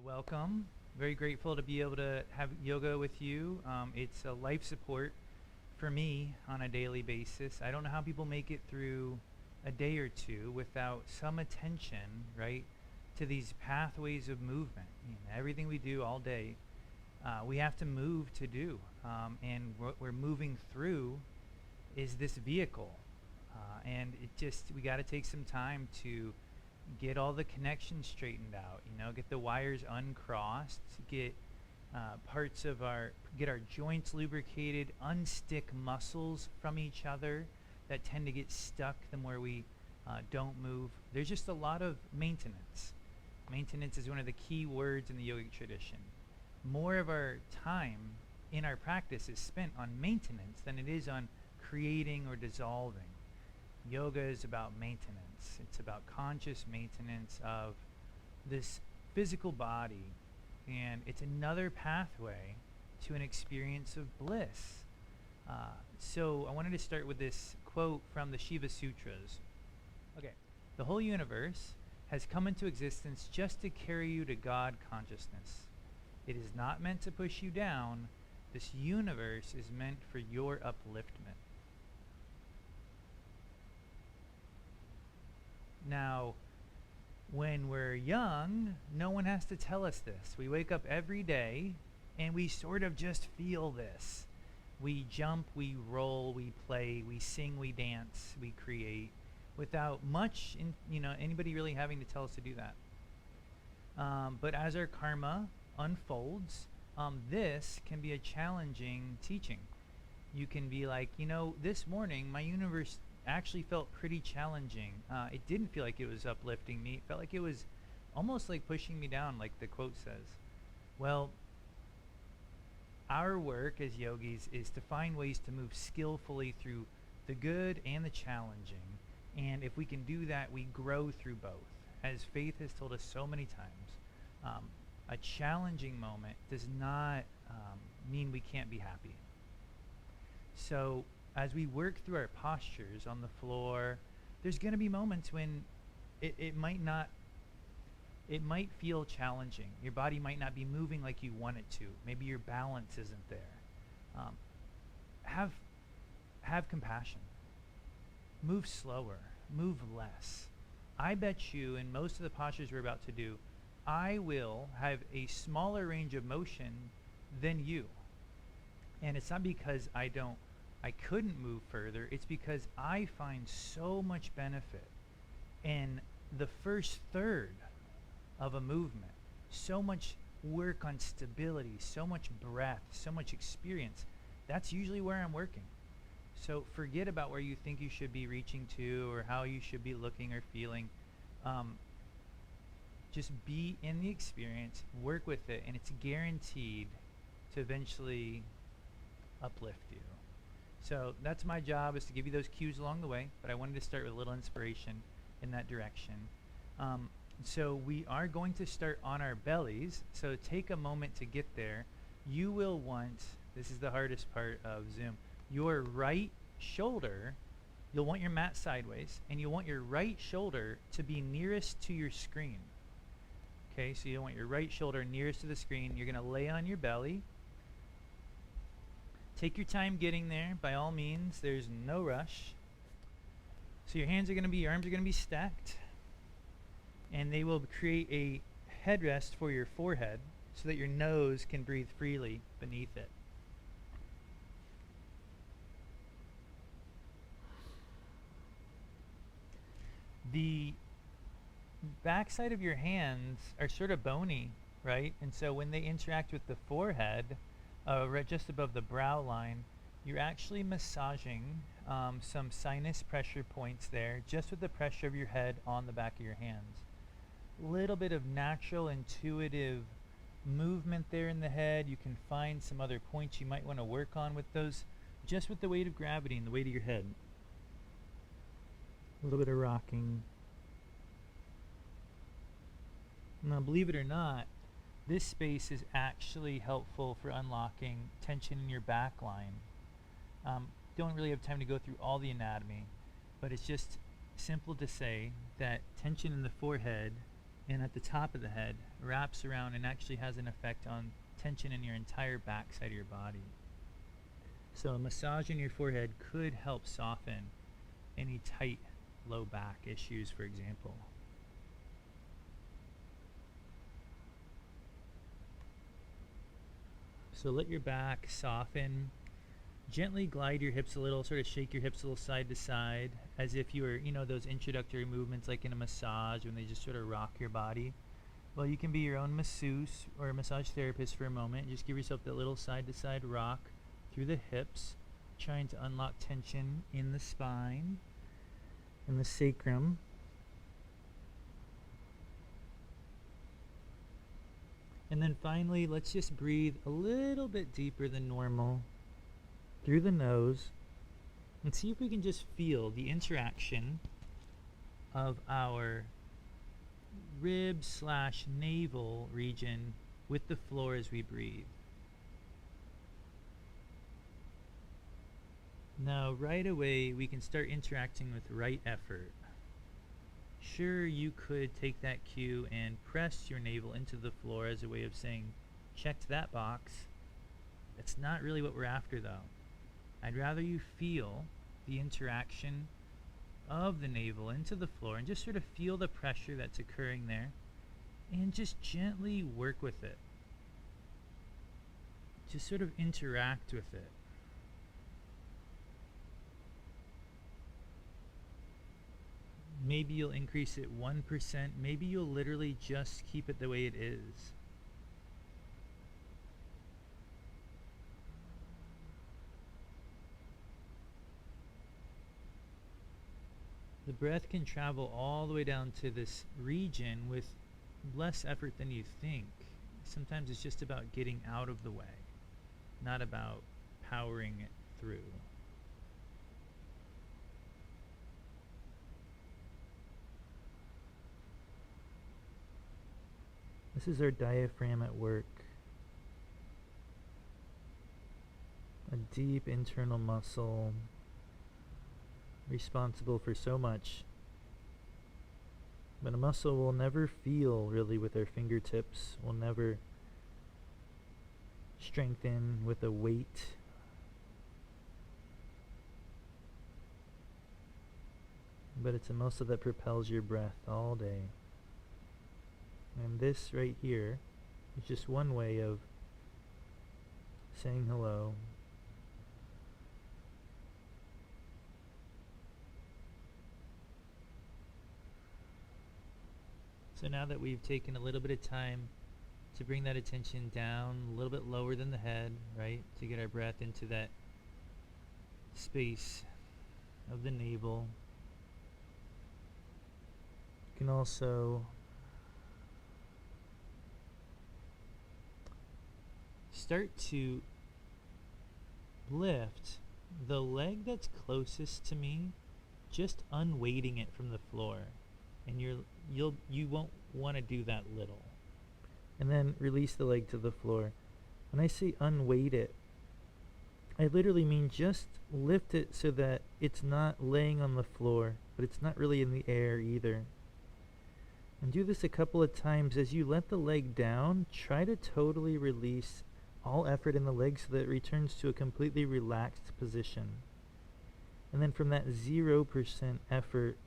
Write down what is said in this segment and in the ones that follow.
Welcome. Very grateful to be able to have yoga with you. It's a life support for me on a daily basis. I don't know how people make it through a day or two without some attention, right, to these pathways of movement. Everything we do all day, we have to move to do. And what we're moving through is this vehicle. And we got to take some time to get all the connections straightened out, get the wires uncrossed, get get our joints lubricated, unstick muscles from each other that tend to get stuck the more we don't move. There's just a lot of maintenance. Maintenance is one of the key words in the yogic tradition. More of our time in our practice is spent on maintenance than it is on creating or dissolving. Yoga is about maintenance. It's about conscious maintenance of this physical body, and it's another pathway to an experience of bliss. So I wanted to start with this quote from the Shiva Sutras. Okay, the whole universe has come into existence just to carry you to God consciousness. It is not meant to push you down. This universe is meant for your upliftment. Now, when we're young, no one has to tell us this. We wake up every day and we sort of just feel this. We jump, we roll, we play, we sing, we dance, we create without much, anybody really having to tell us to do that. But as our karma unfolds, this can be a challenging teaching. You can be like, this morning my universe actually felt pretty challenging. It didn't feel like it was uplifting me. It felt like it was almost like pushing me down, like the quote says. Well, our work as yogis is to find ways to move skillfully through the good and the challenging. And if we can do that, we grow through both. As Faith has told us so many times, a challenging moment does not mean we can't be happy. So as we work through our postures on the floor, there's going to be moments when it might feel challenging. Your body might not be moving like you want it to. Maybe your balance isn't there. Have compassion. Move slower. Move less. I bet you in most of the postures we're about to do, I will have a smaller range of motion than you. And it's not because I couldn't move further. It's because I find so much benefit in the first third of a movement. So much work on stability, so much breath, so much experience. That's usually where I'm working. So forget about where you think you should be reaching to or how you should be looking or feeling. Just be in the experience, work with it, and it's guaranteed to eventually uplift you. So that's my job, is to give you those cues along the way, but I wanted to start with a little inspiration in that direction. So we are going to start on our bellies, so take a moment to get there. You will want, this is the hardest part of Zoom, your right shoulder, you'll want your mat sideways, and you'll want your right shoulder to be nearest to your screen. Okay, so you want your right shoulder nearest to the screen. You're going to lay on your belly. Take your time getting there, by all means. There's no rush. So your arms are going to be stacked, and they will create a headrest for your forehead so that your nose can breathe freely beneath it. The backside of your hands are sort of bony, right? And so when they interact with the forehead, right just above the brow line, you're actually massaging some sinus pressure points there, just with the pressure of your head on the back of your hands. A little bit of natural, intuitive movement there in the head. You can find some other points you might want to work on with those, just with the weight of gravity and the weight of your head. A little bit of rocking. Now, believe it or not, this space is actually helpful for unlocking tension in your back line. Don't really have time to go through all the anatomy, but it's just simple to say that tension in the forehead and at the top of the head wraps around and actually has an effect on tension in your entire back side of your body. So a massage in your forehead could help soften any tight low back issues, for example. So let your back soften. Gently glide your hips a little, sort of shake your hips a little side to side, as if you were, those introductory movements like in a massage when they just sort of rock your body. Well, you can be your own masseuse or a massage therapist for a moment. Just give yourself that little side to side rock through the hips, trying to unlock tension in the spine, in the sacrum. And then finally, let's just breathe a little bit deeper than normal through the nose and see if we can just feel the interaction of our rib/navel region with the floor as we breathe. Now, right away, we can start interacting with right effort. Sure, you could take that cue and press your navel into the floor as a way of saying, checked that box. That's not really what we're after, though. I'd rather you feel the interaction of the navel into the floor and just sort of feel the pressure that's occurring there and just gently work with it. Just sort of interact with it. Maybe you'll increase it 1%. Maybe you'll literally just keep it the way it is. The breath can travel all the way down to this region with less effort than you think. Sometimes it's just about getting out of the way, not about powering it through. This is our diaphragm at work. A deep internal muscle responsible for so much. But a muscle we'll never feel really with our fingertips. We'll never strengthen with a weight. But it's a muscle that propels your breath all day. And this right here is just one way of saying hello. So now that we've taken a little bit of time to bring that attention down a little bit lower than the head, right? To get our breath into that space of the navel. You can also start to lift the leg that's closest to me, just unweighting it from the floor. And you won't want to do that little. And then release the leg to the floor. When I say unweight it, I literally mean just lift it so that it's not laying on the floor, but it's not really in the air either. And do this a couple of times. As you let the leg down, try to totally release all effort in the leg so that it returns to a completely relaxed position. And then from that 0% effort,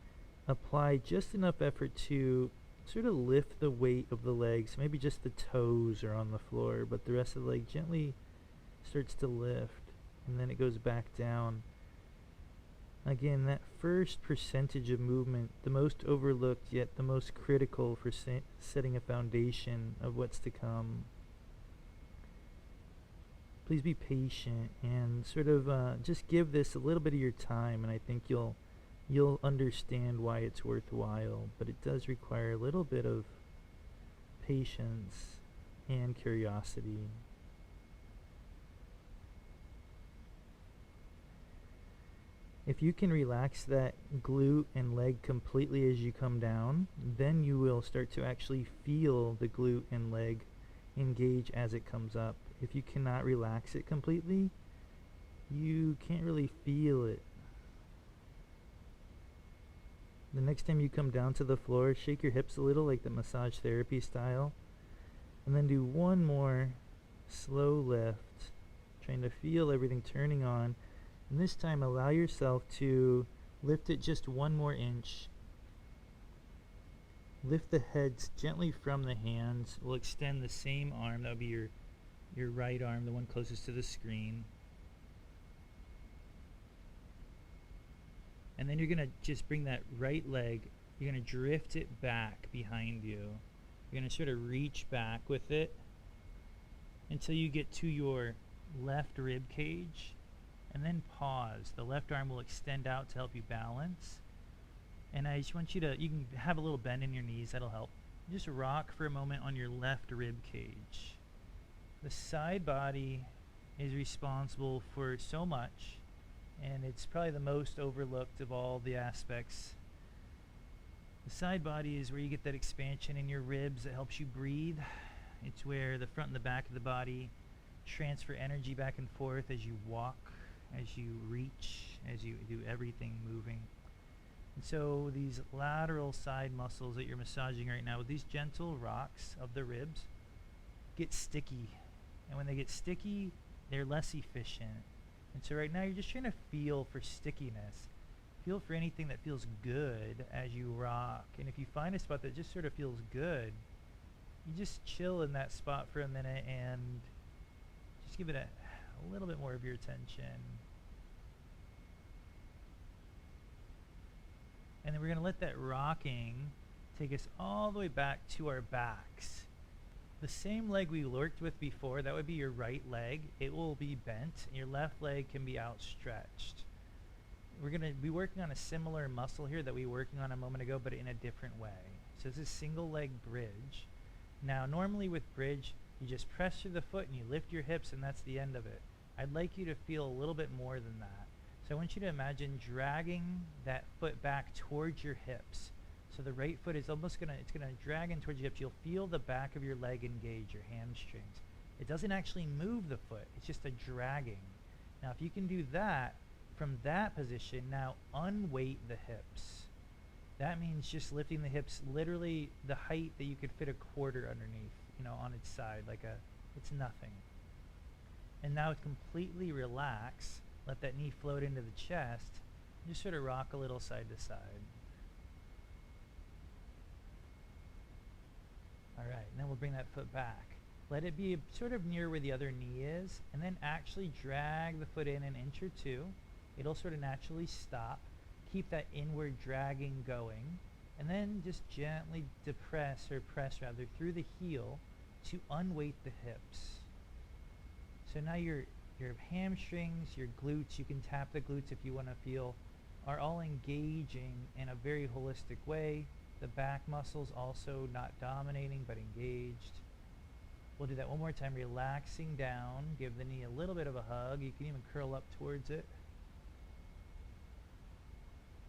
apply just enough effort to sort of lift the weight of the legs. Maybe just the toes are on the floor, but the rest of the leg gently starts to lift, and then it goes back down. Again, that first percentage of movement, the most overlooked yet the most critical for setting a foundation of what's to come. Please be patient and sort of just give this a little bit of your time, and I think you'll understand why it's worthwhile. But it does require a little bit of patience and curiosity. If you can relax that glute and leg completely as you come down, then you will start to actually feel the glute and leg engage as it comes up. If you cannot relax it completely, you can't really feel it. The next time you come down to the floor, shake your hips a little like the massage therapy style. And then do one more slow lift, trying to feel everything turning on. And this time allow yourself to lift it just one more inch. Lift the heads gently from the hands. We'll extend the same arm. That would be your right arm, the one closest to the screen. And then you're going to just bring that right leg, you're going to drift it back behind you. You're going to sort of reach back with it until you get to your left rib cage, and then pause. The left arm will extend out to help you balance. And I just want you can have a little bend in your knees, that'll help. Just rock for a moment on your left rib cage. The side body is responsible for so much, and it's probably the most overlooked of all the aspects. The side body is where you get that expansion in your ribs that helps you breathe. It's where the front and the back of the body transfer energy back and forth as you walk, as you reach, as you do everything moving. And so these lateral side muscles that you're massaging right now with these gentle rocks of the ribs get sticky. And when they get sticky, they're less efficient. And so right now you're just trying to feel for stickiness. Feel for anything that feels good as you rock. And if you find a spot that just sort of feels good, you just chill in that spot for a minute and just give it a little bit more of your attention. And then we're going to let that rocking take us all the way back to our backs. The same leg we worked with before, that would be your right leg. It will be bent. Your left leg can be outstretched. We're going to be working on a similar muscle here that we were working on a moment ago, but in a different way. So this is single leg bridge. Now, normally with bridge, you just press through the foot and you lift your hips, and that's the end of it. I'd like you to feel a little bit more than that. So I want you to imagine dragging that foot back towards your hips. So the right foot is almost going to drag in towards your hips. You'll feel the back of your leg engage, your hamstrings. It doesn't actually move the foot. It's just a dragging. Now, if you can do that, from that position, now unweight the hips. That means just lifting the hips literally the height that you could fit a quarter underneath, on its side, it's nothing. And now completely relax. Let that knee float into the chest. Just sort of rock a little side to side. All right, and then we'll bring that foot back. Let it be sort of near where the other knee is, and then actually drag the foot in an inch or two. It'll sort of naturally stop. Keep that inward dragging going, and then just gently press through the heel to unweight the hips. So now your hamstrings, your glutes, you can tap the glutes if you want to feel, are all engaging in a very holistic way. The back muscles also not dominating but engaged. We'll do that one more time, relaxing down. Give the knee a little bit of a hug. You can even curl up towards it.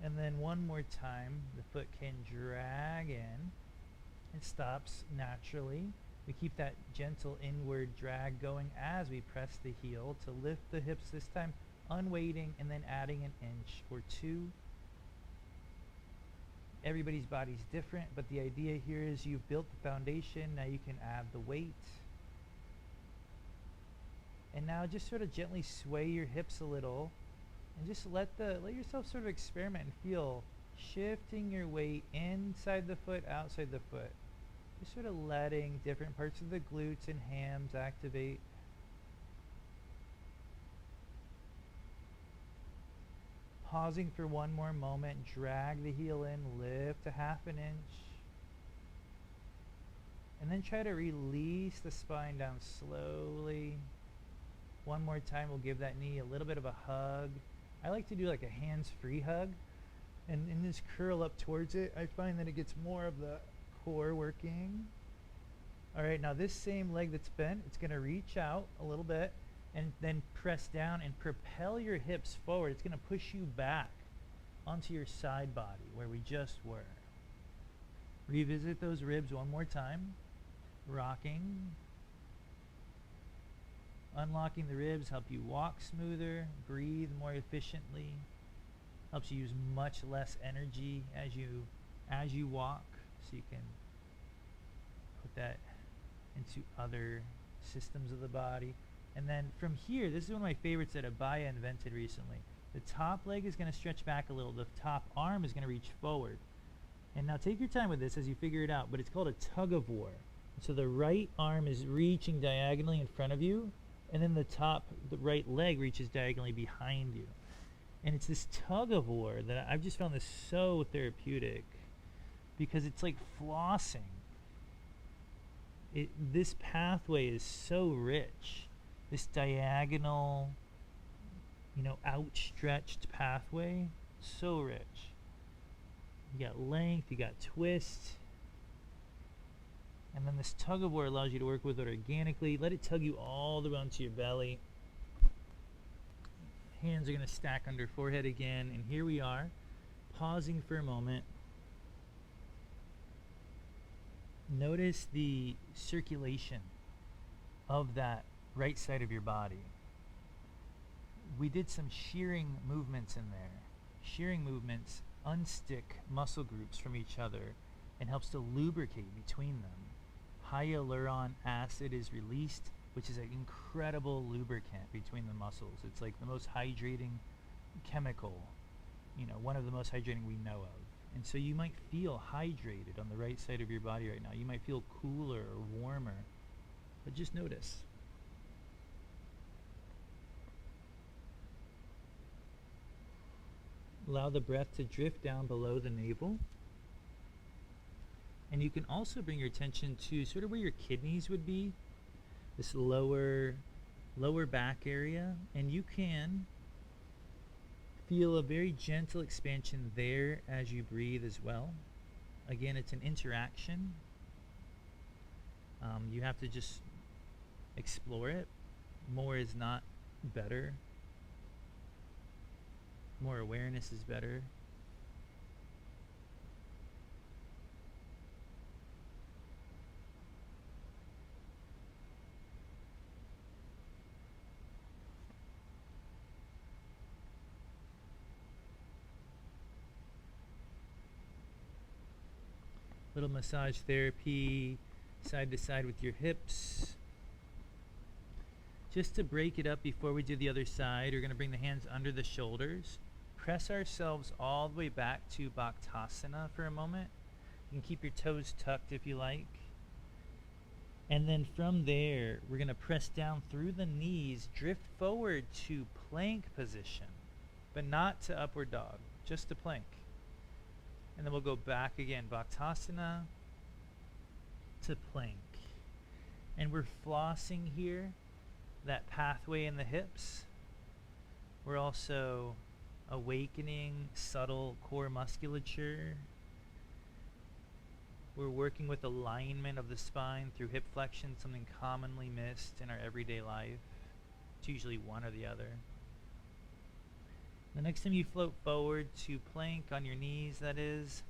And then one more time, the foot can drag in. It stops naturally. We keep that gentle inward drag going as we press the heel to lift the hips this time, unweighting and then adding an inch or two. Everybody's body's different, but the idea here is you've built the foundation. Now you can add the weight. And now just sort of gently sway your hips a little and just let yourself sort of experiment and feel shifting your weight inside the foot, outside the foot. Just sort of letting different parts of the glutes and hams activate. Pausing for one more moment, drag the heel in, lift a half an inch. And then try to release the spine down slowly. One more time, we'll give that knee a little bit of a hug. I like to do like a hands-free hug. And just curl up towards it. I find that it gets more of the core working. All right, now this same leg that's bent, it's going to reach out a little bit and then press down and propel your hips forward. It's going to push you back onto your side body where we just were. Revisit those ribs one more time. Rocking. Unlocking the ribs help you walk smoother, breathe more efficiently. Helps you use much less energy as you walk, so you can put that into other systems of the body. And then from here, this is one of my favorites that Abaya invented recently. The top leg is going to stretch back a little. The top arm is going to reach forward. And now take your time with this as you figure it out, but it's called a tug of war. So the right arm is reaching diagonally in front of you, and then the right leg reaches diagonally behind you. And it's this tug of war that I've just found this so therapeutic, because it's like flossing. This pathway is so rich. This diagonal, outstretched pathway, so rich. You got length, you got twist. And then this tug of war allows you to work with it organically. Let it tug you all the way onto your belly. Hands are going to stack under forehead again. And here we are, pausing for a moment. Notice the circulation of that right side of your body. We did some shearing movements in there. Shearing movements unstick muscle groups from each other and helps to lubricate between them. Hyaluronic acid is released, which is an incredible lubricant between the muscles. It's like the most hydrating chemical, one of the most hydrating we know of. And so you might feel hydrated on the right side of your body right now. You might feel cooler or warmer, but just notice. Allow the breath to drift down below the navel. And you can also bring your attention to sort of where your kidneys would be, this lower back area, and you can feel a very gentle expansion there as you breathe as well. Again, it's an interaction. You have to just explore it. More is not better. More awareness is better. Little massage therapy, side to side with your hips. Just to break it up before we do the other side, we're going to bring the hands under the shoulders. Press ourselves all the way back to Bhaktasana for a moment. You can keep your toes tucked if you like. And then from there, we're going to press down through the knees, drift forward to plank position, but not to upward dog, just to plank. And then we'll go back again, Bhaktasana to plank. And we're flossing here, that pathway in the hips. We're also awakening subtle core musculature. We're working with alignment of the spine through hip flexion, something commonly missed in our everyday life. It's usually one or the other. The next time you float forward to plank on your knees, that is,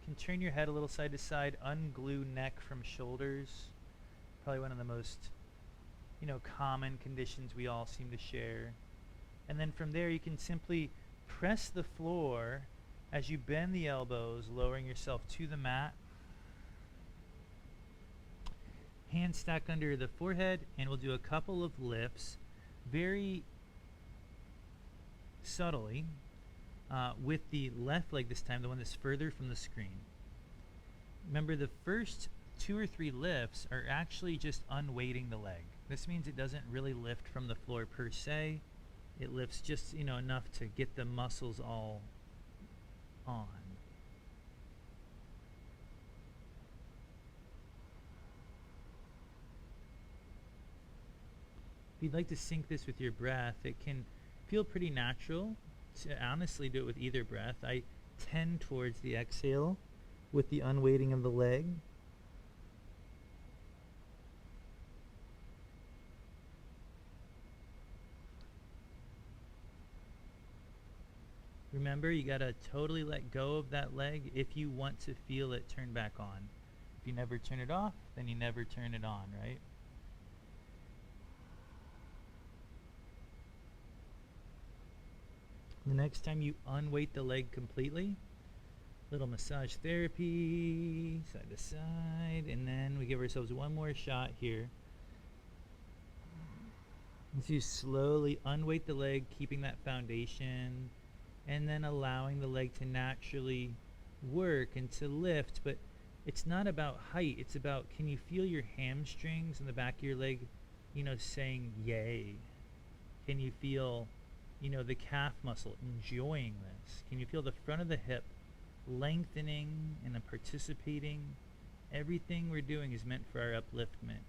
you can turn your head a little side to side, unglue neck from shoulders. Probably one of the most, common conditions we all seem to share. And then from there, you can simply press the floor as you bend the elbows, lowering yourself to the mat. Hands stack under the forehead, and we'll do a couple of lifts very subtly with the left leg this time, the one that's further from the screen. Remember, the first 2 or 3 lifts are actually just unweighting the leg. This means it doesn't really lift from the floor per se. It lifts just enough to get the muscles all on. If you'd like to sync this with your breath, it can feel pretty natural to honestly do it with either breath. I tend towards the exhale with the unweighting of the leg. Remember, you gotta totally let go of that leg if you want to feel it turn back on. If you never turn it off, then you never turn it on, right? The next time you unweight the leg completely, little massage therapy, side to side, and then we give ourselves one more shot here. As you slowly unweight the leg, keeping that foundation, and then allowing the leg to naturally work and to lift. But it's not about height, it's about, can you feel your hamstrings in the back of your leg, saying yay? Can you feel, the calf muscle enjoying this? Can you feel the front of the hip lengthening and participating? Everything we're doing is meant for our upliftment.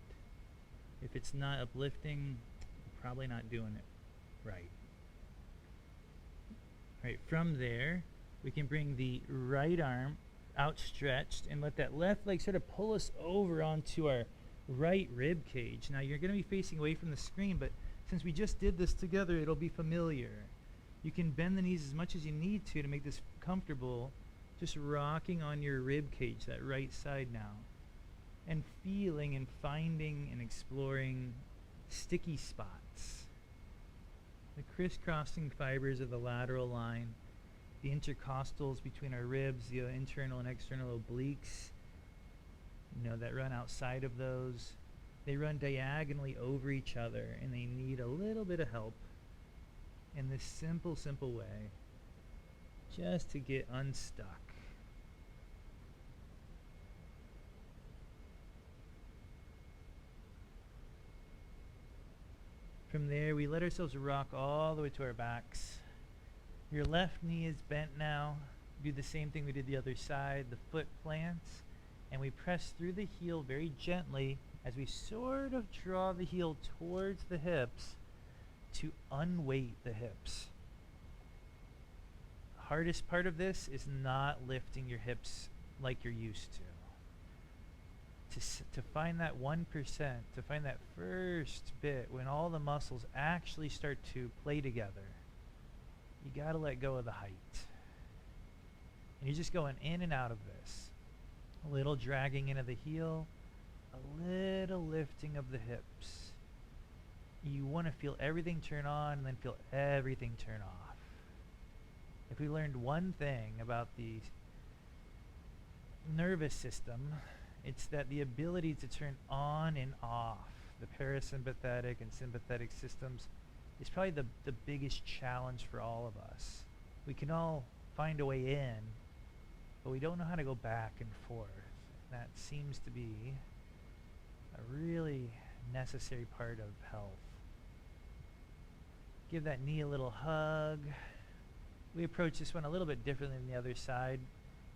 If it's not uplifting, we're probably not doing it right. Right, from there, we can bring the right arm outstretched and let that left leg sort of pull us over onto our right rib cage. Now you're going to be facing away from the screen, but since we just did this together, it'll be familiar. You can bend the knees as much as you need to make this comfortable, just rocking on your rib cage, that right side now, and feeling and finding and exploring sticky spots. The crisscrossing fibers of the lateral line, the intercostals between our ribs, the internal and external obliques, that run outside of those. They run diagonally over each other, and they need a little bit of help in this simple, simple way, just to get unstuck. From there, we let ourselves rock all the way to our backs. Your left knee is bent now. Do the same thing we did the other side. The foot plants, and we press through the heel very gently as we sort of draw the heel towards the hips to unweight the hips. The hardest part of this is not lifting your hips like you're used to. To find that 1%, to find that first bit when all the muscles actually start to play together, you got to let go of the height. And you're just going in and out of this. A little dragging into the heel, a little lifting of the hips. You want to feel everything turn on and then feel everything turn off. If we learned one thing about the nervous system, it's that the ability to turn on and off the parasympathetic and sympathetic systems is probably the biggest challenge for all of us. We can all find a way in, but we don't know how to go back and forth. That seems to be a really necessary part of health. Give that knee a little hug. We approach this one a little bit differently than the other side.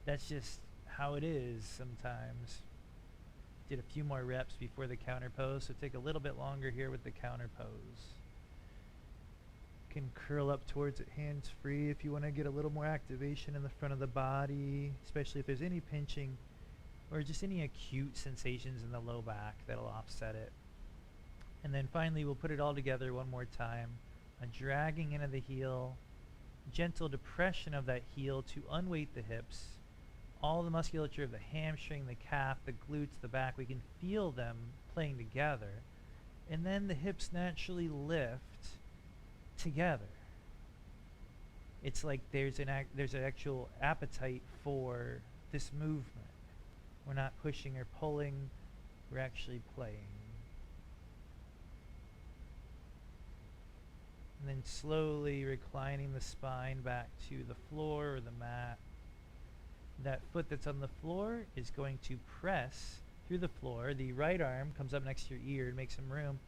That's just how it is sometimes. Did a few more reps before the counter pose, so take a little bit longer here with the counter pose. You can curl up towards it hands free if you want to get a little more activation in the front of the body, especially if there's any pinching or just any acute sensations in the low back that'll offset it. And then finally we'll put it all together one more time. A dragging into the heel, gentle depression of that heel to unweight the hips. All the musculature of the hamstring, the calf, the glutes, the back, we can feel them playing together. And then the hips naturally lift together. It's like there's an actual appetite for this movement. We're not pushing or pulling, we're actually playing. And then slowly reclining the spine back to the floor or the mat. That foot that's on the floor is going to press through the floor. The right arm comes up next to your ear to make some room.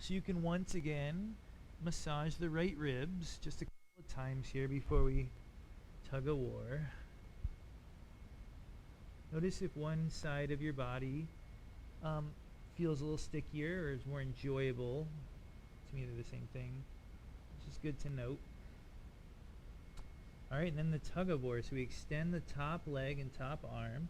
So you can once again massage the right ribs just a couple of times here before we tug of war. Notice if one side of your body feels a little stickier or is more enjoyable. To me they're the same thing, which is good to note. Alright, and then the tug of war. So we extend the top leg and top arm.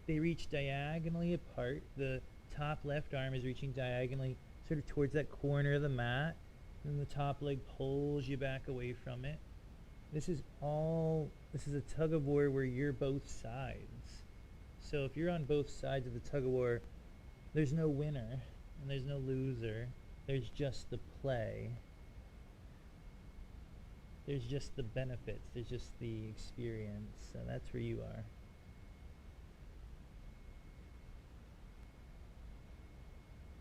They reach diagonally apart. The top left arm is reaching diagonally sort of towards that corner of the mat. And the top leg pulls you back away from it. This is a tug of war where you're both sides. So if you're on both sides of the tug of war, there's no winner and there's no loser. There's just the play. There's just the benefits. There's just the experience. So that's where you are.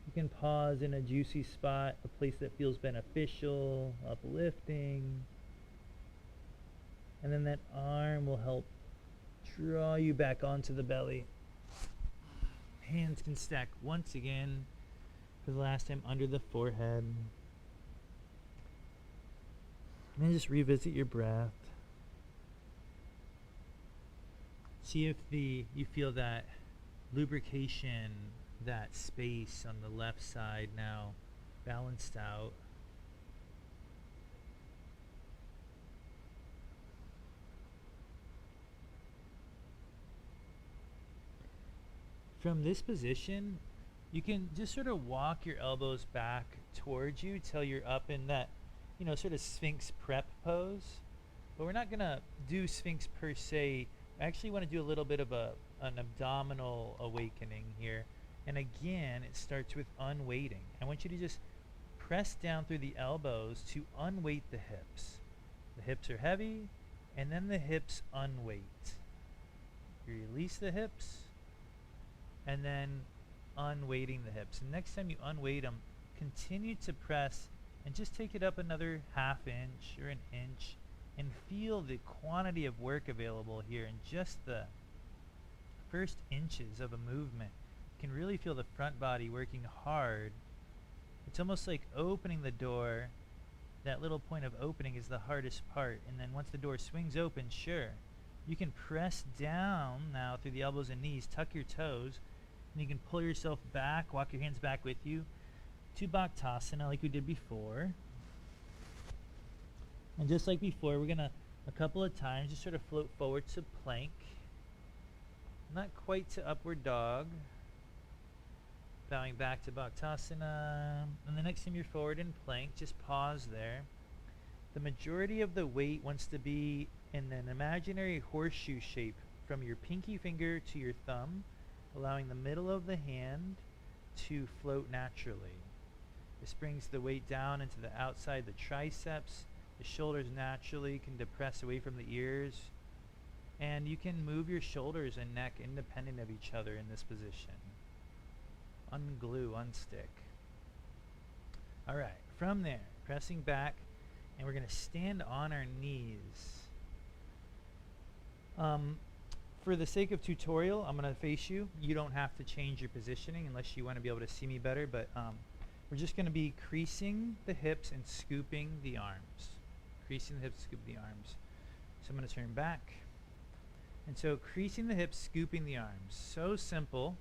You can pause in a juicy spot, a place that feels beneficial, uplifting. And then that arm will help draw you back onto the belly. Hands can stack once again for the last time under the forehead. And then just revisit your breath. See if you feel that lubrication, that space on the left side now balanced out. From this position, you can just sort of walk your elbows back towards you till you're up in that, sort of Sphinx prep pose. But we're not going to do Sphinx per se. I actually want to do a little bit of an abdominal awakening here. And again, it starts with unweighting. I want you to just press down through the elbows to unweight the hips. The hips are heavy, and then the hips unweight. You release the hips, and then unweighting the hips. And next time you unweight them, continue to press and just take it up another half inch or an inch and feel the quantity of work available here in just the first inches of a movement. You can really feel the front body working hard. It's almost like opening the door. That little point of opening is the hardest part, and then once the door swings open, sure, you can press down now through the elbows and knees, tuck your toes, and you can pull yourself back, walk your hands back with you to Bhaktasana like we did before. And just like before, we're going to, a couple of times, just sort of float forward to plank. Not quite to upward dog. Bowing back to Bhaktasana. And the next time you're forward in plank, just pause there. The majority of the weight wants to be in an imaginary horseshoe shape from your pinky finger to your thumb, allowing the middle of the hand to float naturally. This brings the weight down into the outside, the triceps. The shoulders naturally can depress away from the ears. And you can move your shoulders and neck independent of each other in this position. Unglue, unstick. All right, from there, pressing back, and we're going to stand on our knees. For the sake of tutorial, I'm going to face you. You don't have to change your positioning unless you want to be able to see me better, but we're just going to be creasing the hips and scooping the arms. Creasing the hips, scooping the arms. So I'm going to turn back. And so creasing the hips, scooping the arms. So simple,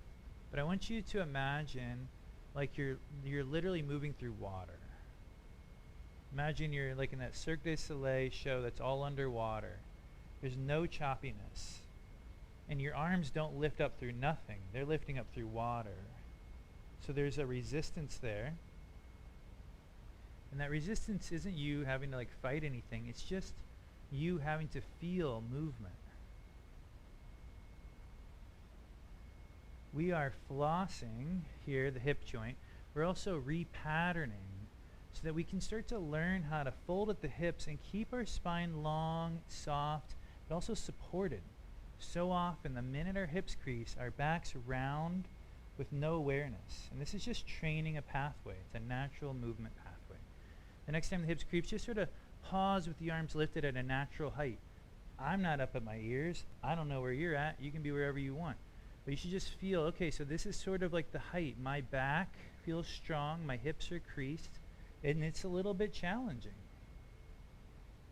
but I want you to imagine like you're literally moving through water. Imagine you're like in that Cirque du Soleil show that's all underwater. There's no choppiness. And your arms don't lift up through nothing. They're lifting up through water. So there's a resistance there. And that resistance isn't you having to like fight anything. It's just you having to feel movement. We are flossing here, the hip joint. We're also repatterning so that we can start to learn how to fold at the hips and keep our spine long, soft, but also supported. So often, the minute our hips crease, our back's round with no awareness. And this is just training a pathway. It's a natural movement pathway. The next time the hips crease, just sort of pause with the arms lifted at a natural height. I'm not up at my ears. I don't know where you're at. You can be wherever you want. But you should just feel, okay, so this is sort of like the height. My back feels strong. My hips are creased. And it's a little bit challenging.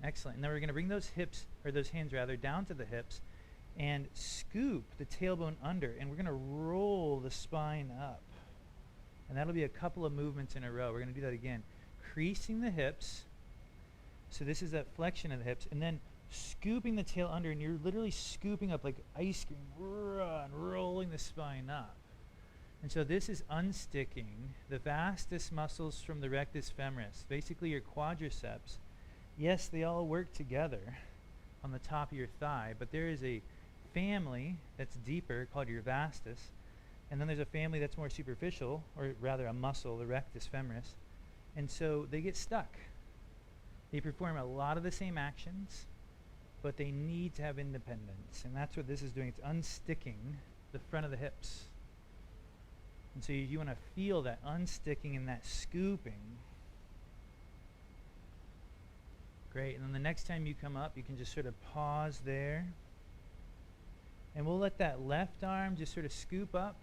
Excellent. And then we're going to bring those hips, or those hands rather, down to the hips and scoop the tailbone under. And we're going to roll the spine up. And that'll be a couple of movements in a row. We're going to do that again. Creasing the hips. So this is that flexion of the hips. And then scooping the tail under, and you're literally scooping up like ice cream, and rolling the spine up. And so this is unsticking the vastus muscles from the rectus femoris, basically your quadriceps. Yes, they all work together on the top of your thigh, but there is a family that's deeper called your vastus, and then there's a family that's more superficial, or rather a muscle, the rectus femoris. And so they get stuck. They perform a lot of the same actions, but they need to have independence. And that's what this is doing. It's unsticking the front of the hips. And so you want to feel that unsticking and that scooping. Great. And then the next time you come up, you can just sort of pause there. And we'll let that left arm just sort of scoop up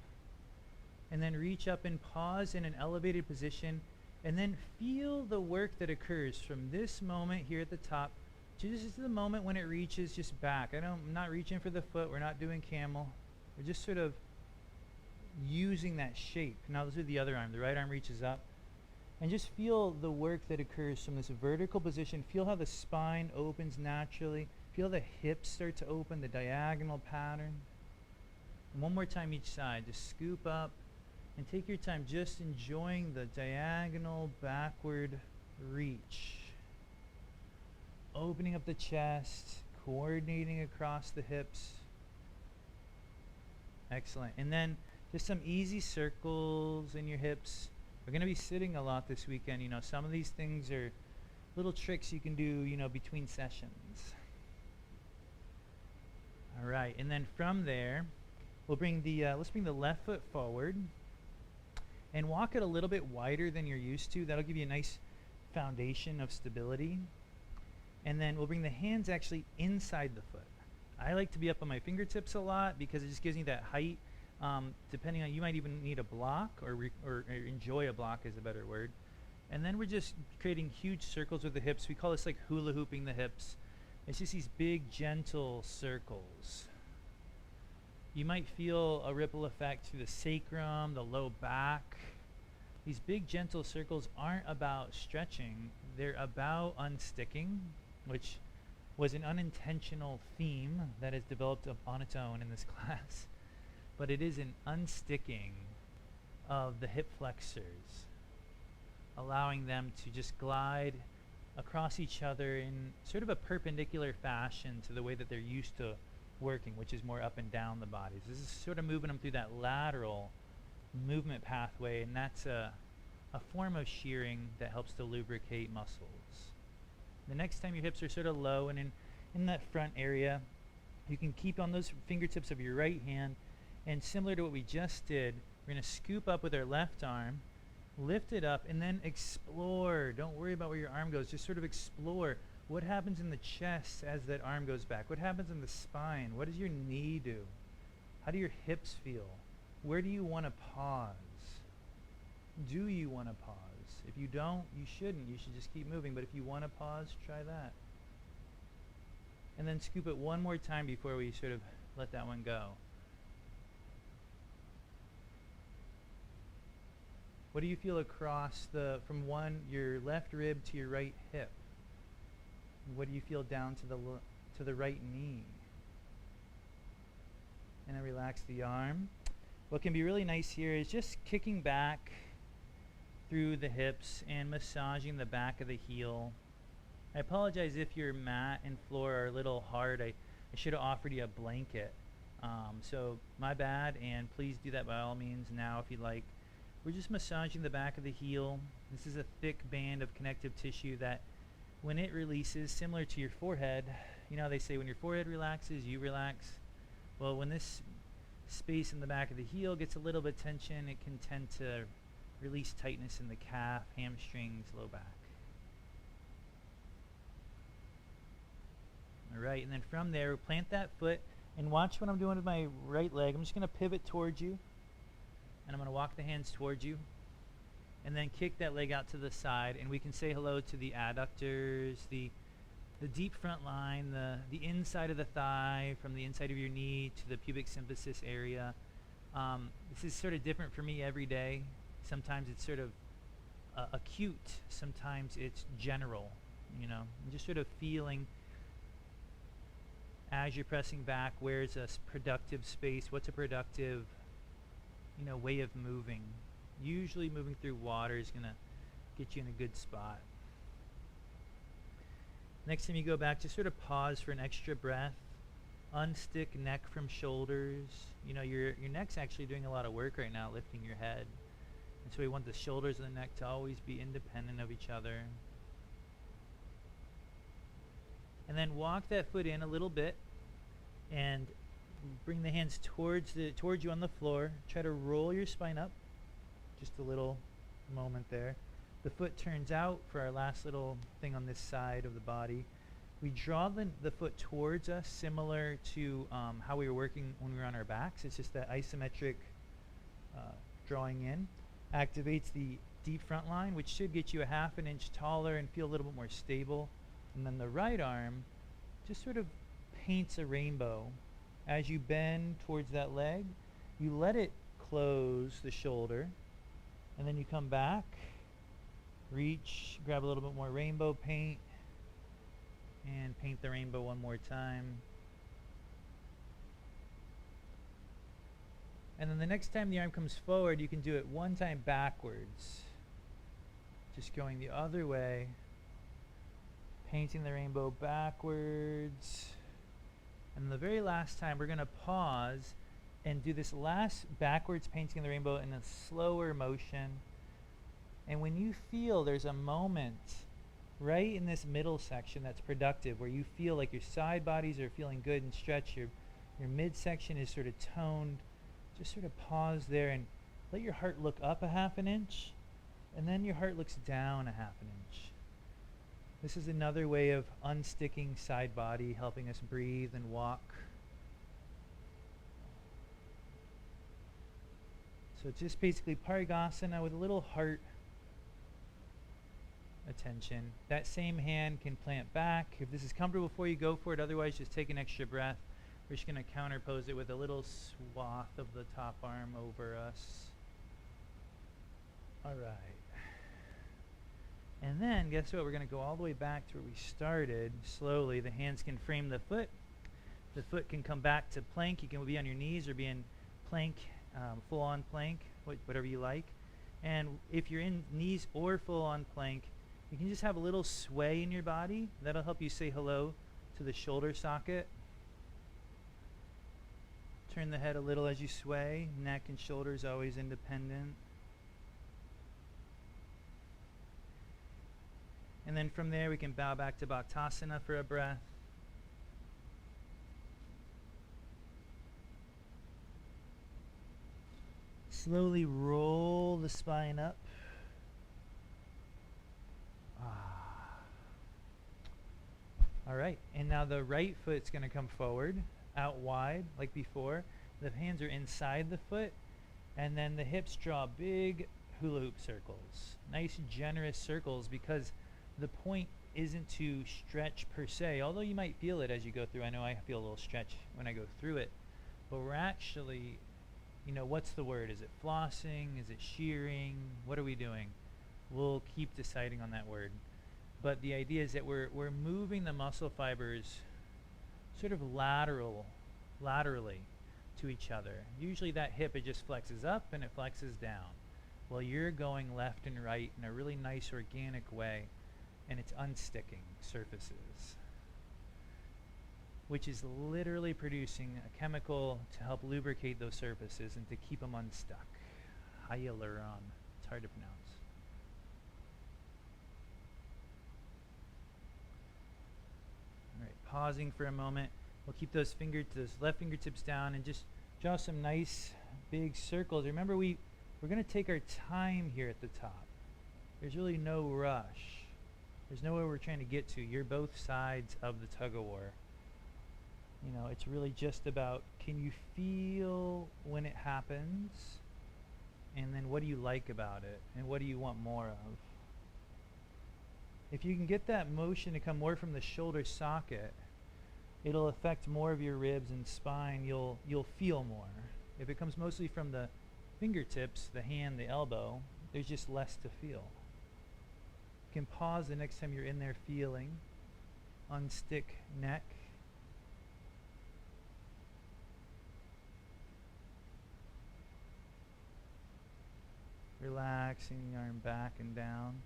and then reach up and pause in an elevated position, and then feel the work that occurs from this moment here at the top just to the moment when it reaches just back. I'm not reaching for the foot. We're not doing camel. We're just sort of using that shape. Now let's do the other arm. The right arm reaches up. And just feel the work that occurs from this vertical position. Feel how the spine opens naturally. Feel the hips start to open, the diagonal pattern. And one more time each side. Just scoop up and take your time just enjoying the diagonal backward reach. Opening up the chest, coordinating across the hips. Excellent. And then just some easy circles in your hips. We're going to be sitting a lot this weekend. You know, some of these things are little tricks you can do, you know, between sessions. All right, and then from there, we'll bring the let's bring the left foot forward and walk it a little bit wider than you're used to. That'll give you a nice foundation of stability. And then we'll bring the hands actually inside the foot. I like to be up on my fingertips a lot because it just gives me that height. Depending on, you might even need a block or enjoy a block is a better word. And then we're just creating huge circles with the hips. We call this like hula hooping the hips. It's just these big gentle circles. You might feel a ripple effect through the sacrum, the low back. These big gentle circles aren't about stretching. They're about unsticking, which was an unintentional theme that has developed up on its own in this class. But it is an unsticking of the hip flexors, allowing them to just glide across each other in sort of a perpendicular fashion to the way that they're used to working, which is more up and down the bodies. This is sort of moving them through that lateral movement pathway, and that's a form of shearing that helps to lubricate muscles. The next time your hips are sort of low and in that front area, you can keep on those fingertips of your right hand, and similar to what we just did, we're going to scoop up with our left arm, lift it up, and then explore. Don't worry about where your arm goes. Just sort of explore. What happens in the chest as that arm goes back? What happens in the spine? What does your knee do? How do your hips feel? Where do you want to pause? Do you want to pause? If you don't, you shouldn't. You should just keep moving. But if you want to pause, try that. And then scoop it one more time before we sort of let that one go. What do you feel across from your left rib to your right hip? What do you feel down to the right knee? And then relax the arm. What can be really nice here is just kicking back through the hips and massaging the back of the heel. I apologize if your mat and floor are a little hard. I should have offered you a blanket. So my bad, and please do that by all means now if you'd like. We're just massaging the back of the heel. This is a thick band of connective tissue that when it releases, similar to your forehead, you know they say when your forehead relaxes, you relax. Well, when this space in the back of the heel gets a little bit tension, it can tend to release tightness in the calf, hamstrings, low back. All right, and then from there, plant that foot and watch what I'm doing with my right leg. I'm just going to pivot towards you, and I'm going to walk the hands towards you, and then kick that leg out to the side, and we can say hello to the adductors, the deep front line, the inside of the thigh, from the inside of your knee to the pubic symphysis area. This is sort of different for me every day. Sometimes it's sort of acute. Sometimes it's general, you know. I'm just sort of feeling as you're pressing back, where's a productive space? What's a productive, you know, way of moving? Usually moving through water is going to get you in a good spot. Next time you go back, just sort of pause for an extra breath. Unstick neck from shoulders. You know, your neck's actually doing a lot of work right now, lifting your head. And so we want the shoulders and the neck to always be independent of each other. And then walk that foot in a little bit and bring the hands towards you on the floor. Try to roll your spine up. Just a little moment there. The foot turns out for our last little thing on this side of the body. We draw the foot towards us, similar to how we were working when we were on our backs. It's just that isometric drawing in. Activates the deep front line, which should get you a ½ inch taller and feel a little bit more stable. And then the right arm just sort of paints a rainbow. As you bend towards that leg, you let it close the shoulder, and then you come back, reach, grab a little bit more rainbow paint, and paint the rainbow one more time. And then the next time the arm comes forward, you can do it one time backwards. Just going the other way, painting the rainbow backwards. And the very last time, we're going to pause and do this last backwards painting of the rainbow in a slower motion. And when you feel there's a moment right in this middle section that's productive, where you feel like your side bodies are feeling good and stretched, your midsection is sort of toned, just sort of pause there and let your heart look up a ½ inch, and then your heart looks down a ½ inch. This is another way of unsticking side body, helping us breathe and walk. So it's just basically Parigasana with a little heart attention. That same hand can plant back. If this is comfortable for you, go for it. Otherwise, just take an extra breath. We're just going to counterpose it with a little swath of the top arm over us. All right. And then, guess what? We're going to go all the way back to where we started. Slowly, the hands can frame the foot. The foot can come back to plank. You can be on your knees or be in plank, full-on plank, whatever you like. And if you're in knees or full-on plank, you can just have a little sway in your body. That'll help you say hello to the shoulder socket. Turn the head a little as you sway. Neck and shoulders always independent. And then from there, we can bow back to Bhaktasana for a breath. Slowly roll the spine up. All right, and now the right foot's going to come forward, out wide like before. The hands are inside the foot, and then the hips draw big hula hoop circles. Nice, generous circles, because the point isn't to stretch per se, although you might feel it as you go through. I know I feel a little stretch when I go through it, but we're actually, what's the word? Is it flossing? Is it shearing? What are we doing? We'll keep deciding on that word. But the idea is that we're moving the muscle fibers sort of laterally to each other. Usually that hip, it just flexes up and it flexes down. Well, you're going left and right in a really nice organic way, and it's unsticking surfaces, which is literally producing a chemical to help lubricate those surfaces and to keep them unstuck. Hyaluron. It's hard to pronounce. All right, pausing for a moment. We'll keep those left fingertips down and just draw some nice big circles. Remember, we're going to take our time here at the top. There's really no rush. There's nowhere we're trying to get to. You're both sides of the tug-of-war. It's really just about, can you feel when it happens? And then what do you like about it? And what do you want more of? If you can get that motion to come more from the shoulder socket, it'll affect more of your ribs and spine. You'll feel more. If it comes mostly from the fingertips, the hand, the elbow, there's just less to feel. You can pause the next time you're in there feeling. Unstick neck. Relaxing the arm back and down.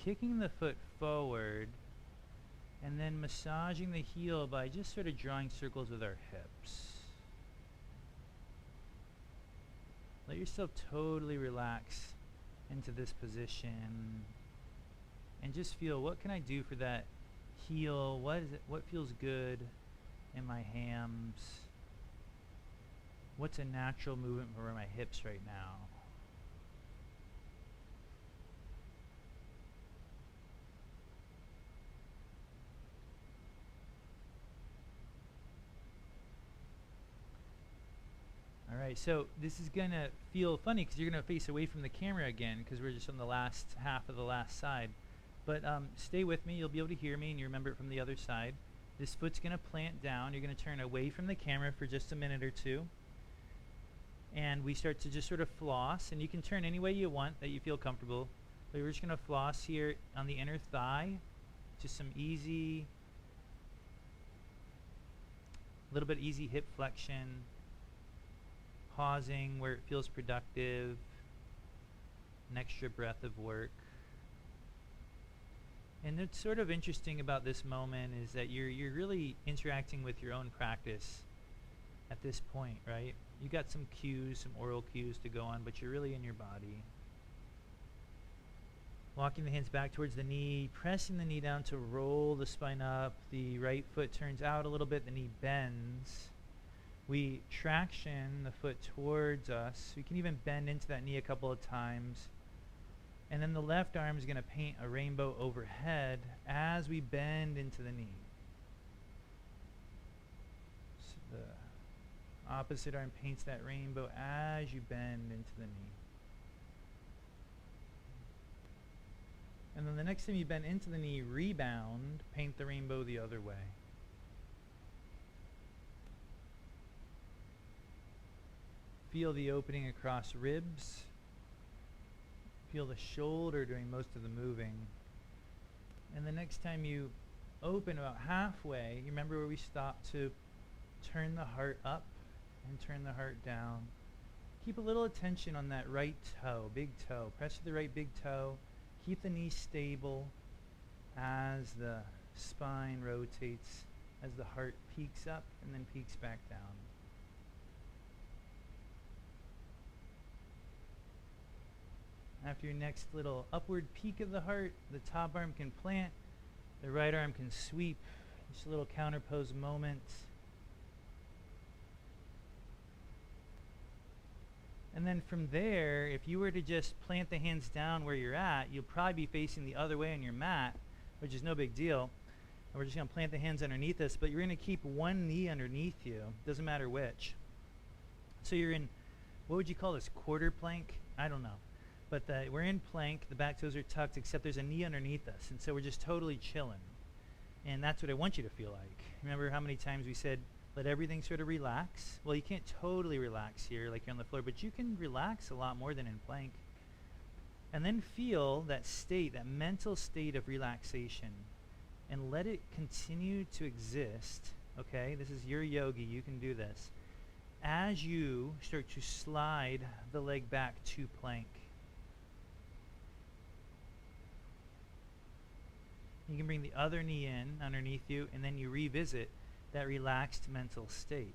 Kicking the foot forward, and then massaging the heel by just sort of drawing circles with our hips. Let yourself totally relax into this position and just feel, what can I do for that heel. What is it? What feels good in my hams? What's a natural movement for my hips right now? All right, so this is going to feel funny because you're going to face away from the camera again because we're just on the last half of the last side. But stay with me. You'll be able to hear me and you remember it from the other side. This foot's going to plant down. You're going to turn away from the camera for just a minute or two. And we start to just sort of floss. And you can turn any way you want that you feel comfortable. But we're just going to floss here on the inner thigh. Just some easy, a little bit easy hip flexion. Pausing where it feels productive. An extra breath of work. And what's sort of interesting about this moment is that you're really interacting with your own practice at this point, right? You got some cues, some oral cues to go on, but you're really in your body. Walking the hands back towards the knee, pressing the knee down to roll the spine up. The right foot turns out a little bit, the knee bends. We traction the foot towards us. We can even bend into that knee a couple of times. And then the left arm is going to paint a rainbow overhead as we bend into the knee. So the opposite arm paints that rainbow as you bend into the knee. And then the next time you bend into the knee, rebound, paint the rainbow the other way. Feel the opening across ribs. Feel the shoulder doing most of the moving. And the next time you open about halfway, you remember where we stopped to turn the heart up and turn the heart down. Keep a little attention on that right toe, big toe. Press with the right big toe. Keep the knee stable as the spine rotates, as the heart peaks up and then peaks back down. After your next little upward peak of the heart, the top arm can plant, the right arm can sweep. Just a little counter pose moment. And then from there, if you were to just plant the hands down where you're at, you'll probably be facing the other way on your mat, which is no big deal. And we're just going to plant the hands underneath us, but you're going to keep one knee underneath you. Doesn't matter which. So you're in, what would you call this, quarter plank? I don't know. But we're in plank, the back toes are tucked, except there's a knee underneath us. And so we're just totally chilling. And that's what I want you to feel like. Remember how many times we said, let everything sort of relax? Well, you can't totally relax here like you're on the floor, but you can relax a lot more than in plank. And then feel that state, that mental state of relaxation. And let it continue to exist. Okay, this is your yogi, you can do this. As you start to slide the leg back to plank. You can bring the other knee in underneath you, and then you revisit that relaxed mental state.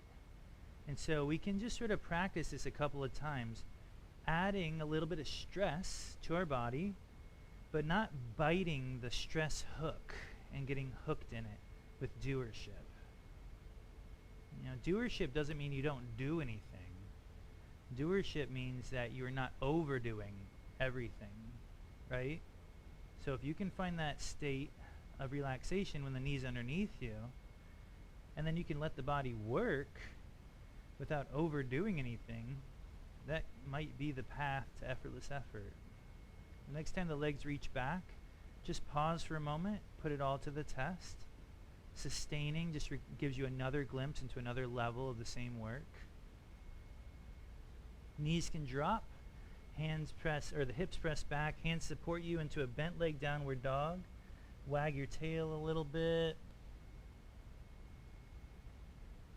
And so we can just sort of practice this a couple of times, adding a little bit of stress to our body, but not biting the stress hook and getting hooked in it with doership. You know, doership doesn't mean you don't do anything. Doership means that you're not overdoing everything, right? So if you can find that state of relaxation when the knee's underneath you, and then you can let the body work without overdoing anything, that might be the path to effortless effort. The next time the legs reach back, just pause for a moment, put it all to the test. Sustaining just gives you another glimpse into another level of the same work. Knees can drop, hands press, or the hips press back, hands support you into a bent leg downward dog. Wag your tail a little bit.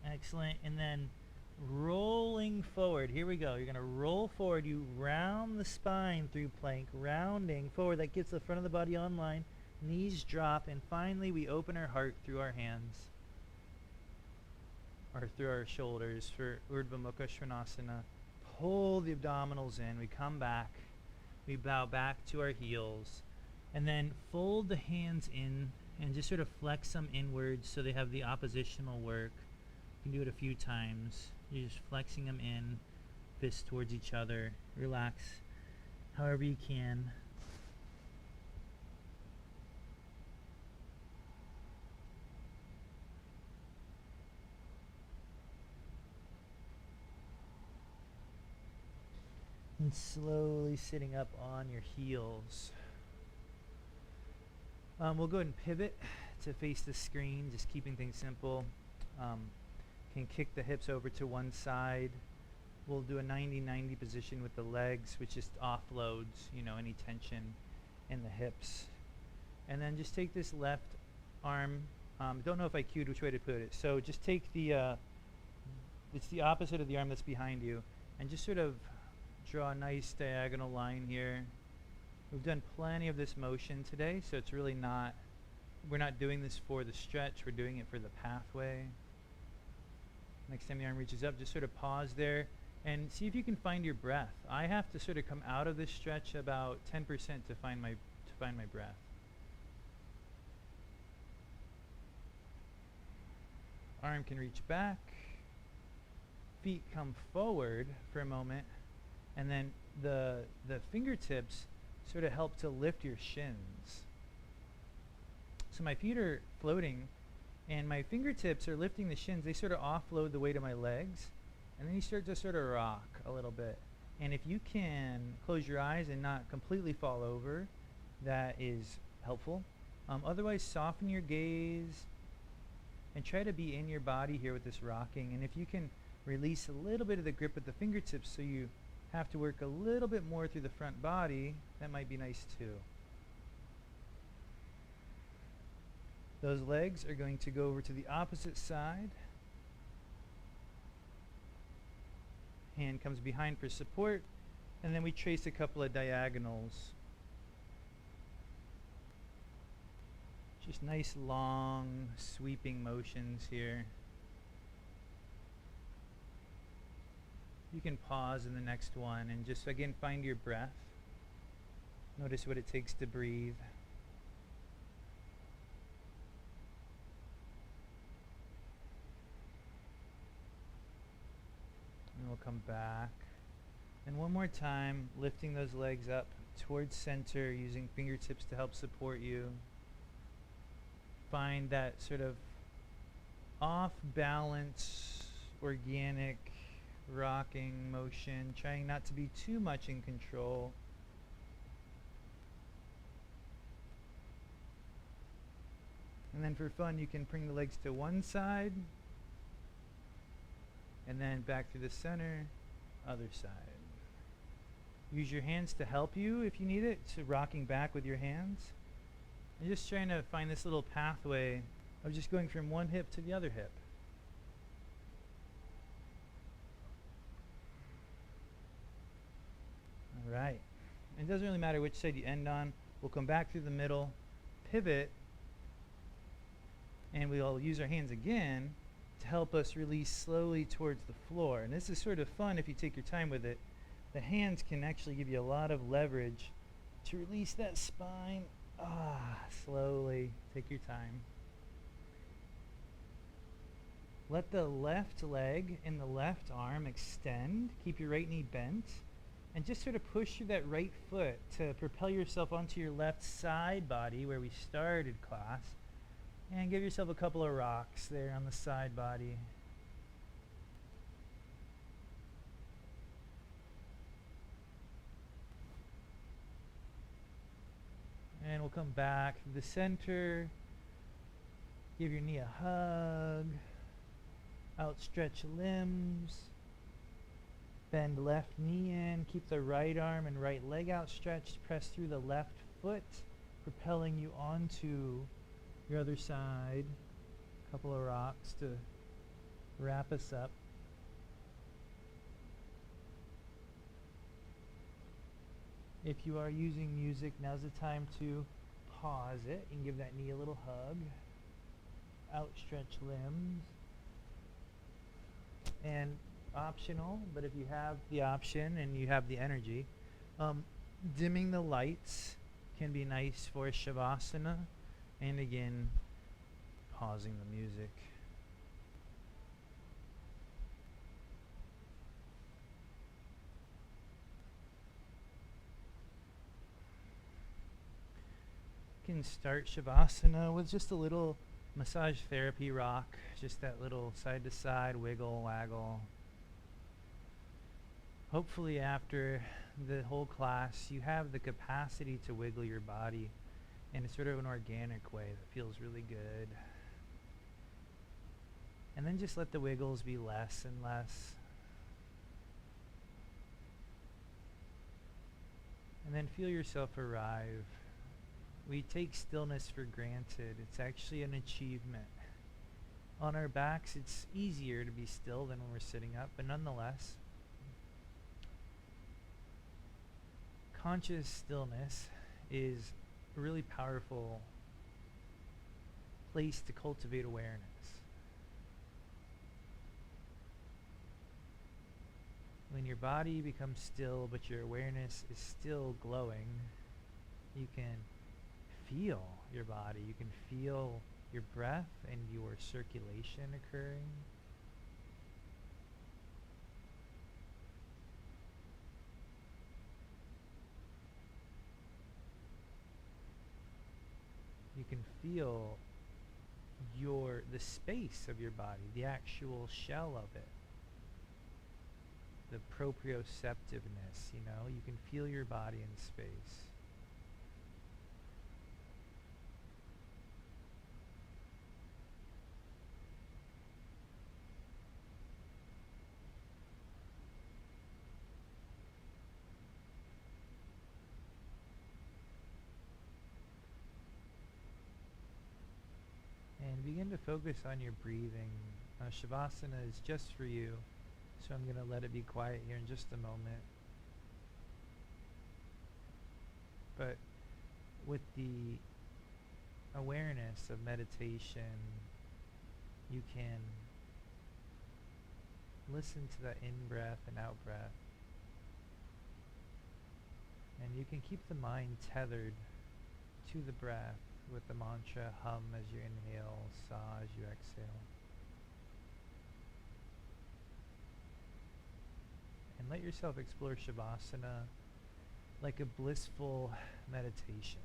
Excellent. And then rolling forward. Here we go. You're going to roll forward. You round the spine through plank, rounding forward. That gets the front of the body online. Knees drop. And finally, we open our heart through our hands. Or through our shoulders for Urdhva Mukha Svanasana. Pull the abdominals in. We come back. We bow back to our heels. And then fold the hands in And just sort of flex them inwards so they have the oppositional work. You can do it a few times. You're just flexing them in, fists towards each other. Relax however you can. And slowly sitting up on your heels. We'll go ahead and pivot to face the screen, just keeping things simple. Can kick the hips over to one side. We'll do a 90-90 position with the legs, which just offloads, any tension in the hips. And then just take this left arm. Don't know if I cued which way to put it. So just take it's the opposite of the arm that's behind you, and just sort of draw a nice diagonal line here. We've done plenty of this motion today, so it's really we're not doing this for the stretch, we're doing it for the pathway. Next time the arm reaches up, just sort of pause there and see if you can find your breath. I have to sort of come out of this stretch about 10% to find my breath. Arm can reach back, feet come forward for a moment, and then the fingertips sort of help to lift your shins. So my feet are floating and my fingertips are lifting the shins. They sort of offload the weight of my legs, and then you start to sort of rock a little bit. And if you can close your eyes and not completely fall over, that is helpful. Otherwise, soften your gaze and try to be in your body here with this rocking. And if you can release a little bit of the grip at the fingertips so you have to work a little bit more through the front body, that might be nice too. Those legs are going to go over to the opposite side. Hand comes behind for support, and then we trace a couple of diagonals. Just nice long sweeping motions here. You can pause in the next one and just again find your breath. Notice what it takes to breathe. And we'll come back. And one more time, lifting those legs up towards center, using fingertips to help support you. Find that sort of off balance, organic rocking motion, trying not to be too much in control. And then for fun, you can bring the legs to one side and then back to the center, other side. Use your hands to help you if you need it, so rocking back with your hands. And just trying to find this little pathway of just going from one hip to the other hip. All right. And it doesn't really matter which side you end on. We'll come back through the middle, pivot, and we'll use our hands again to help us release slowly towards the floor. And this is sort of fun if you take your time with it. The hands can actually give you a lot of leverage to release that spine. Slowly. Take your time. Let the left leg and the left arm extend. Keep your right knee bent. And just sort of push through that right foot to propel yourself onto your left side body where we started class. And give yourself a couple of rocks there on the side body. And we'll come back to the center. Give your knee a hug. Outstretch limbs. Bend left knee in. Keep the right arm and right leg outstretched. Press through the left foot, propelling you onto your other side. A couple of rocks to wrap us up. If you are using music, now's the time to pause it and give that knee a little hug. Outstretch limbs. And optional, but if you have the option and you have the energy, dimming the lights can be nice for Shavasana. And again, pausing the music. You can start Shavasana with just a little massage therapy rock, just that little side to side wiggle, waggle. Hopefully after the whole class you have the capacity to wiggle your body in a sort of an organic way that feels really good. And then just let the wiggles be less and less. And then feel yourself arrive. We take stillness for granted. It's actually an achievement. On our backs, it's easier to be still than when we're sitting up, but nonetheless, conscious stillness is a really powerful place to cultivate awareness. When your body becomes still, but your awareness is still glowing, you can feel your body. You can feel your breath and your circulation occurring. You can feel the space of your body, the actual shell of it. The proprioceptiveness, you can feel your body in space. And begin to focus on your breathing. Shavasana is just for you, so I'm going to let it be quiet here in just a moment. But with the awareness of meditation, you can listen to that in-breath and out-breath. And you can keep the mind tethered to the breath with the mantra hum as you inhale, sa as you exhale. And let yourself explore Shavasana like a blissful meditation.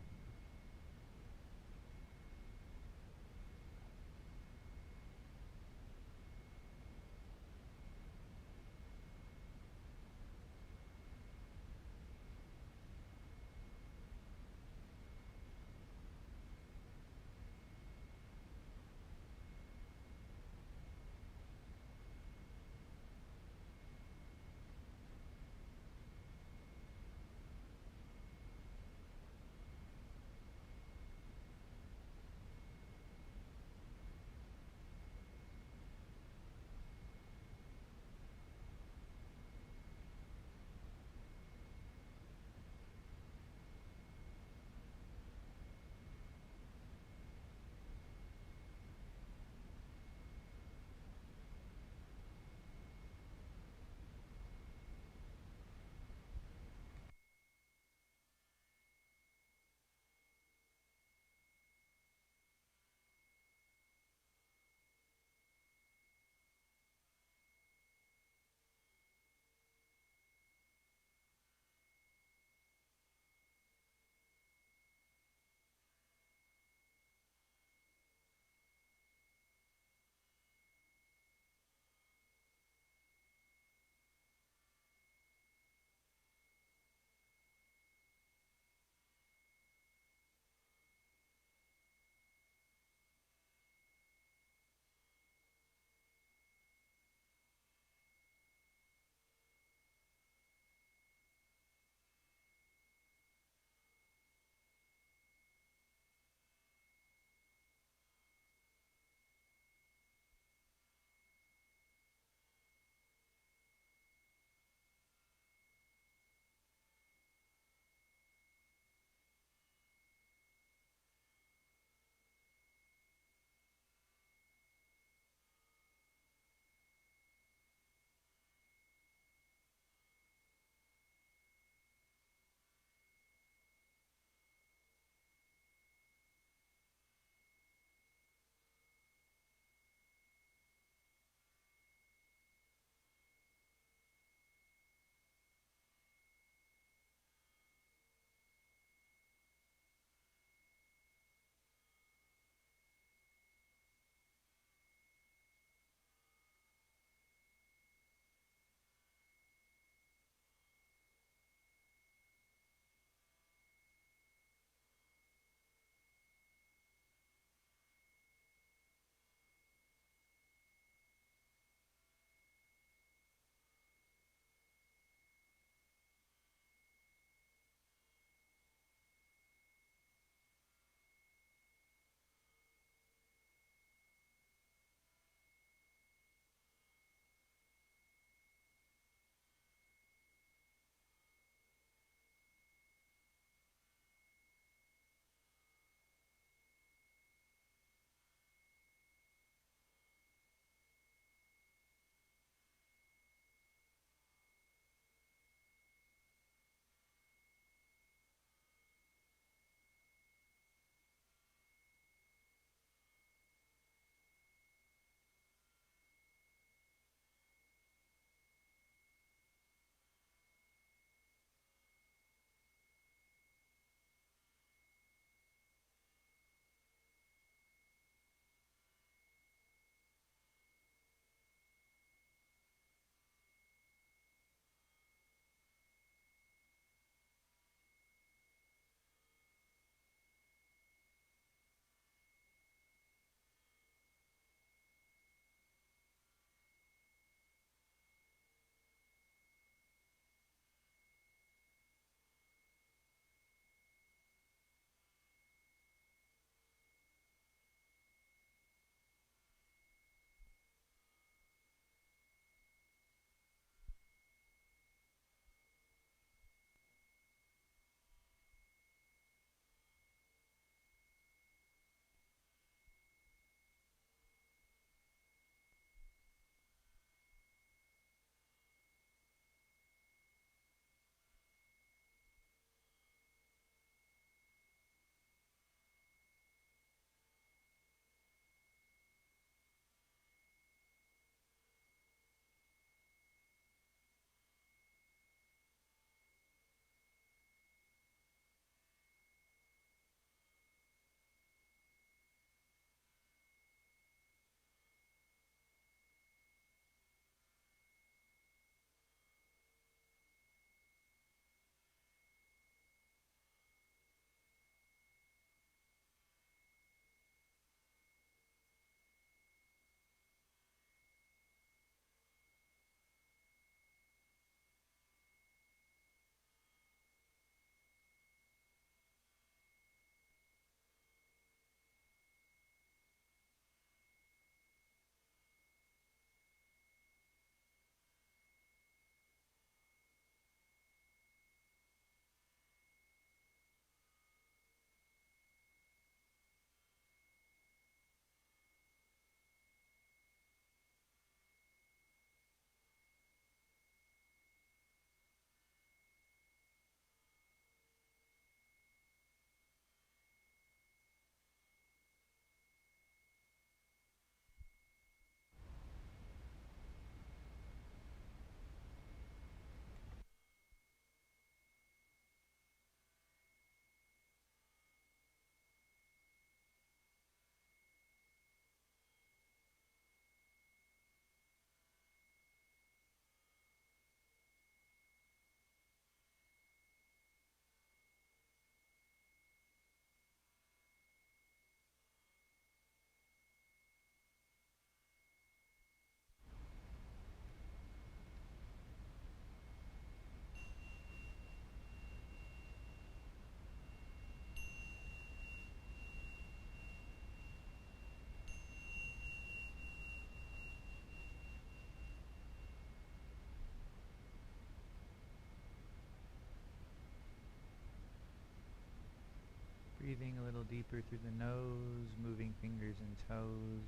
Breathing a little deeper through the nose, moving fingers and toes,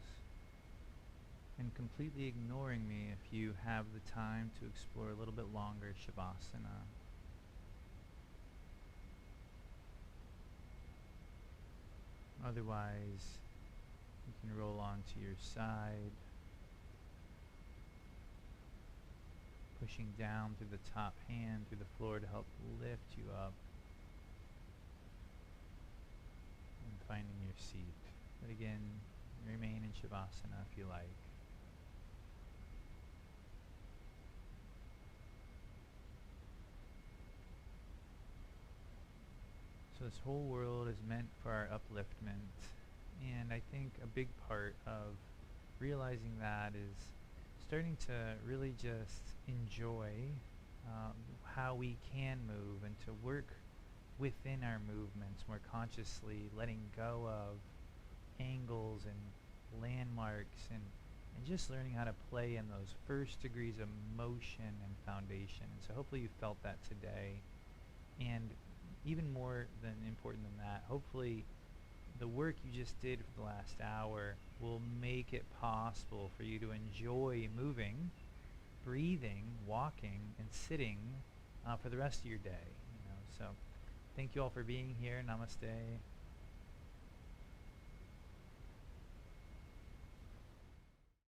and completely ignoring me if you have the time to explore a little bit longer Shavasana. Otherwise, you can roll onto your side, pushing down through the top hand, through the floor to help lift you up, and finding your seat. But again, remain in Shavasana if you like. So this whole world is meant for our upliftment, and I think a big part of realizing that is starting to really just enjoy how we can move and to work within our movements more consciously, letting go of angles and landmarks and just learning how to play in those first degrees of motion and foundation. And so hopefully you felt that today. And even more than important than that, hopefully the work you just did for the last hour will make it possible for you to enjoy moving, breathing, walking, and sitting for the rest of your day. So thank you all for being here. Namaste.